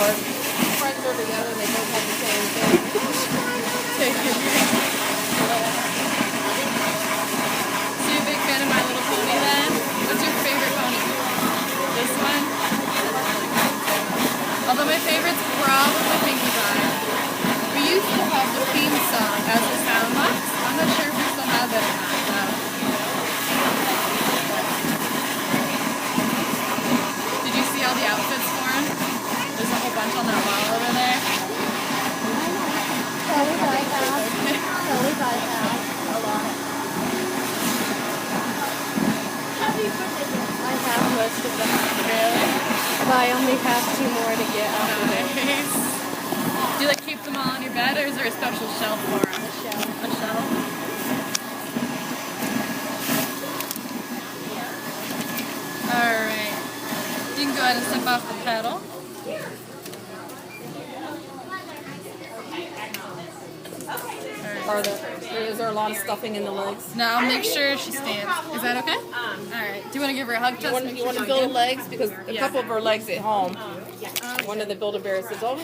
our friends are together, they both have the same thing. Take your beauty. So you a big fan of My Little Pony then? What's your favorite pony? This one? Although my favorite's probably Pinkie Pie. We used to have the theme song as a sound box. I'm not sure if we still have it or not though. Did you see all the outfits for him? There's a whole bunch on that wall over there. Kelly buys out. Kelly buys out a lot. I have most of them. Really? But I only have 2 more to get out of it. Nice. Do you like keep them all on your bed or is there a special shelf for them? The show. A shelf? Alright. You can go ahead and step off the pedal. Is there a lot of stuffing in the legs? Now I'll make sure she stands. Is that okay? Alright. Do you want to give her a hug, Jess? You want to build legs? Because a couple of her legs at home, one of the Build-A-Bears says, oh,